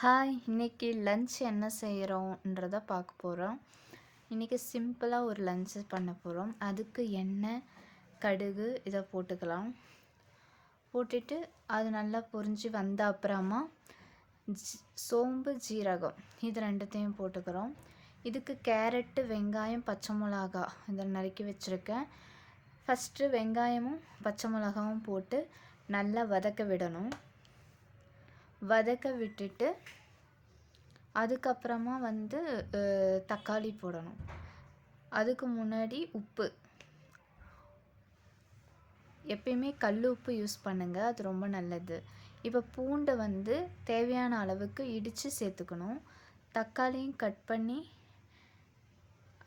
Hi! இன்னைக்கு lunch என்ன செய்கிறோன்றத பார்க்க போகிறோம். இன்றைக்கி சிம்பிளாக ஒரு லன்ச்சு பண்ண போகிறோம். அதுக்கு எண்ணெய், கடுகு இதை போட்டுக்கலாம். போட்டுட்டு அது நல்லா பொரிஞ்சு வந்த அப்புறமா சோம்பு, ஜீரகம் இது ரெண்டுத்தையும் போட்டுக்கிறோம். இதுக்கு கேரட்டு, வெங்காயம், பச்சை மிளகா இதை நறுக்கி வச்சுருக்கேன். ஃபஸ்ட்டு வெங்காயமும் பச்சை மிளகாவும் போட்டு நல்லா வதக்க விடணும். வதக்க விட்டுட்டு அதுக்கப்புறமா தக்காளி போடணும். அதுக்கு முன்னாடி உப்பு, எப்பயுமே கல் உப்பு யூஸ் பண்ணுங்கள், அது ரொம்ப நல்லது. இப்போ பூண்டை தேவையான அளவுக்கு இடித்து சேர்த்துக்கணும். தக்காளியும் கட் பண்ணி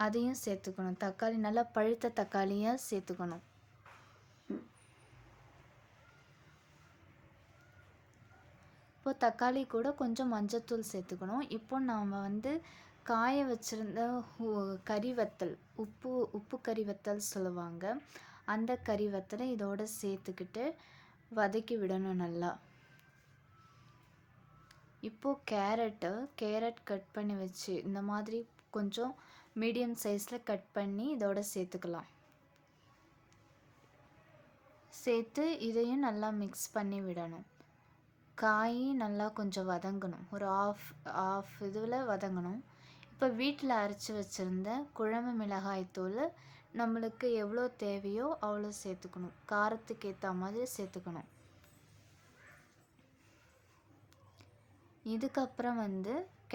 அதையும் சேர்த்துக்கணும். தக்காளி நல்லா பழுத்த தக்காளியாக சேர்த்துக்கணும். இப்போ தக்காளி கூட கொஞ்சம் மஞ்சத்தூள் சேர்த்துக்கணும். இப்போ நாம் காய வச்சுருந்த கறி வத்தல், உப்பு கறி வத்தல் சொல்லுவாங்க, அந்த கறி வத்தலை இதோடு சேர்த்துக்கிட்டு வதக்கி விடணும் நல்லா. இப்போது கேரட் கட் பண்ணி வச்சு இந்த மாதிரி கொஞ்சம் மீடியம் சைஸில் கட் பண்ணி இதோட சேர்த்துக்கலாம். சேர்த்து இதையும் நல்லா மிக்ஸ் பண்ணி விடணும். காய் நல்லா கொஞ்சம் வதங்கணும், ஒரு ஆஃப் இதில் வதங்கணும். இப்போ வீட்டில் அரைச்சி வச்சுருந்த குழம்பு மிளகாய்த்தூள் நம்மளுக்கு எவ்வளோ தேவையோ அவ்வளோ சேர்த்துக்கணும். காரத்துக்கு ஏற்ற மாதிரி சேர்த்துக்கணும். இதுக்கப்புறம்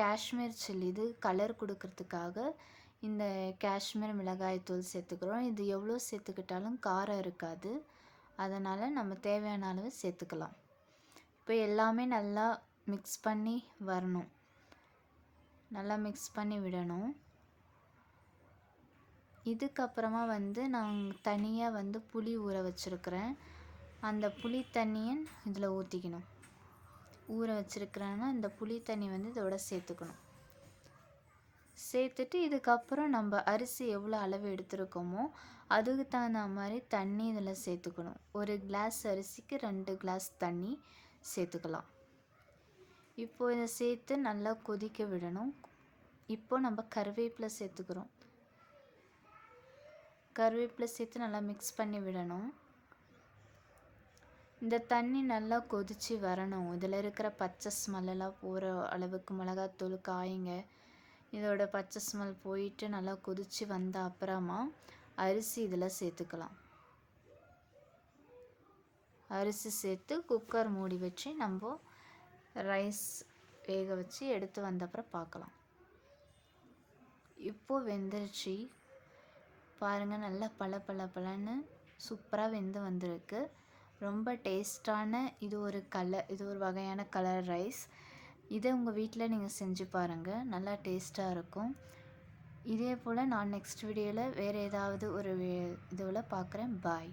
காஷ்மீர் சில்லி, இது கலர் கொடுக்கறதுக்காக இந்த காஷ்மீர் மிளகாய்த்தூள் சேர்த்துக்கிறோம். இது எவ்வளோ சேர்த்துக்கிட்டாலும் காரம் இருக்காது, அதனால் நம்ம தேவையான அளவு சேர்த்துக்கலாம். இப்போ எல்லாமே நல்லா மிக்ஸ் பண்ணி வரணும், நல்லா மிக்ஸ் பண்ணி விடணும். இதுக்கப்புறமா நான் தனியாக புளி ஊற வச்சுருக்கிறேன். அந்த புளி தண்ணியை இதில் ஊற்றிக்கணும். ஊற வச்சுருக்கிறேன்னா இந்த புளி தண்ணி இதோட சேர்த்துக்கணும். சேர்த்துட்டு இதுக்கப்புறம் நம்ம அரிசி எவ்வளோ அளவு எடுத்துருக்கோமோ அதுக்கு தகுந்த மாதிரி தண்ணி இதில் சேர்த்துக்கணும். ஒரு கிளாஸ் அரிசிக்கு 2 கிளாஸ் தண்ணி சேர்த்துக்கலாம். இப்போ இதை சேர்த்து நல்லா கொதிக்க விடணும். இப்போ நம்ம கருவேப்பிலை சேர்த்துக்கிறோம். கருவேப்பிலை சேர்த்து நல்லா மிக்ஸ் பண்ணி விடணும். இந்த தண்ணி நல்லா கொதித்து வரணும். இதில் இருக்கிற பச்சை ஸ்மெல்லாம் போகிற அளவுக்கு மிளகாத்தூள், காய்ங்க இதோட பச்சை ஸ்மெல் போயிட்டு நல்லா கொதித்து வந்த அப்புறமா அரிசி இதில் சேர்த்துக்கலாம். அரிசி சேர்த்து குக்கர் மூடி வச்சு நம்ம ரைஸ் வேக வச்சு எடுத்து வந்தப்புறம் பார்க்கலாம். இப்போது வெந்துருச்சு பாருங்கள், நல்லா பளபளன்னு சூப்பராக வெந்து வந்திருக்கு. ரொம்ப டேஸ்டான இது ஒரு வகையான கலர் ரைஸ். இதை உங்கள் வீட்டில் நீங்கள் செஞ்சு பாருங்கள், நல்லா டேஸ்ட்டாக இருக்கும். இதே போல் நான் நெக்ஸ்ட் வீடியோவில் வேறு ஏதாவது ஒரு இதுவில் பார்க்குறேன். பாய்.